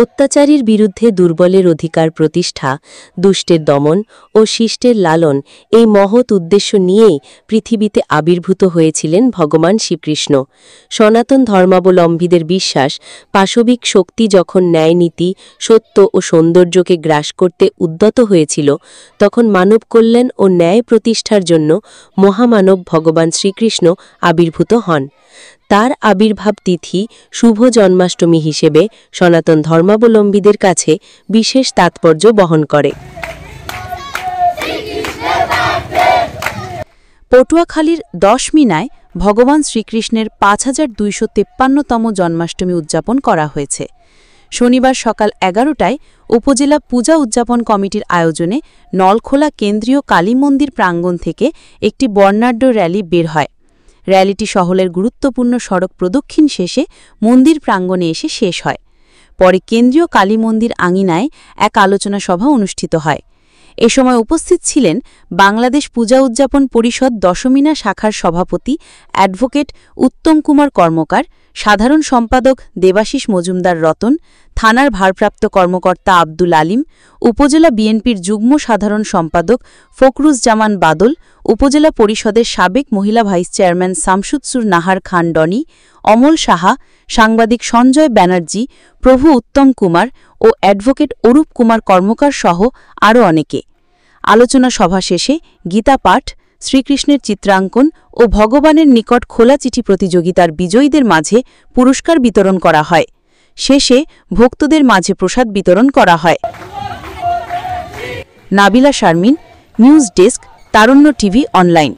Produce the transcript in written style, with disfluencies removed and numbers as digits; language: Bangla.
অত্যাচারীর বিরুদ্ধে দুর্বলের অধিকার প্রতিষ্ঠা, দুষ্টের দমন ও শিষ্টের লালন এই মহৎ উদ্দেশ্য নিয়েই পৃথিবীতে আবির্ভূত হয়েছিলেন ভগবান শ্রীকৃষ্ণ। সনাতন ধর্মাবলম্বীদের বিশ্বাস, পাশবিক শক্তি যখন ন্যায়নীতি, সত্য ও সৌন্দর্যকে গ্রাস করতে উদ্যত হয়েছিল, তখন মানব কল্যাণ ও ন্যায় প্রতিষ্ঠার জন্য মহামানব ভগবান শ্রীকৃষ্ণ আবির্ভূত হন। তার আবির্ভাব তিথি শুভ জন্মাষ্টমী হিসেবে সনাতন ধর্মাবলম্বীদের কাছে বিশেষ তাৎপর্য বহন করে। পটুয়াখালীর ১০ মিনায় ভগবান শ্রীকৃষ্ণের ৫,২৫৩তম জন্মাষ্টমী উদযাপন করা হয়েছে। শনিবার সকাল ১১টায় উপজেলা পূজা উদযাপন কমিটির আয়োজনে নলখোলা কেন্দ্রীয় কালী মন্দির প্রাঙ্গণ থেকে একটি বর্ণাঢ্য র্যালি বের হয়। র্যালিটি শহরের গুরুত্বপূর্ণ সড়ক প্রদক্ষিণ শেষে মন্দির প্রাঙ্গণে এসে শেষ হয়। পরে কেন্দ্রীয় কালী মন্দির আঙিনায় এক আলোচনা সভা অনুষ্ঠিত হয়। এ সময় উপস্থিত ছিলেন বাংলাদেশ পূজা উদযাপন পরিষদ দশমিনা শাখার সভাপতি অ্যাডভোকেট উত্তম কুমার কর্মকার, সাধারণ সম্পাদক দেবাশিস মজুমদার রতন, থানার ভারপ্রাপ্ত কর্মকর্তা আব্দুল আলিম, উপজেলা বিএনপির যুগ্ম সাধারণ সম্পাদক ফখরুজ্জামান বাদল, উপজেলা পরিষদের সাবেক মহিলা ভাইস চেয়ারম্যান শামসুদসুর নাহার খান ডনি, অমল সাহা, সাংবাদিক সঞ্জয় ব্যানার্জি, প্রভু উত্তম কুমার ও অ্যাডভোকেট অরূপ কুমার কর্মকার সহ আরও অনেকে। আলোচনা সভা শেষে গীতা পাঠ, শ্রীকৃষ্ণের চিত্রাঙ্কন ও ভগবানের নিকট খোলা চিঠি প্রতিযোগিতার বিজয়ীদের মাঝে পুরস্কার বিতরণ করা হয়। শেষে ভক্তদের মাঝে প্রসাদ বিতরণ করা হয়। নাবিলা শারমিন, নিউজ ডেস্ক, তারুণ্য টিভি অনলাইন।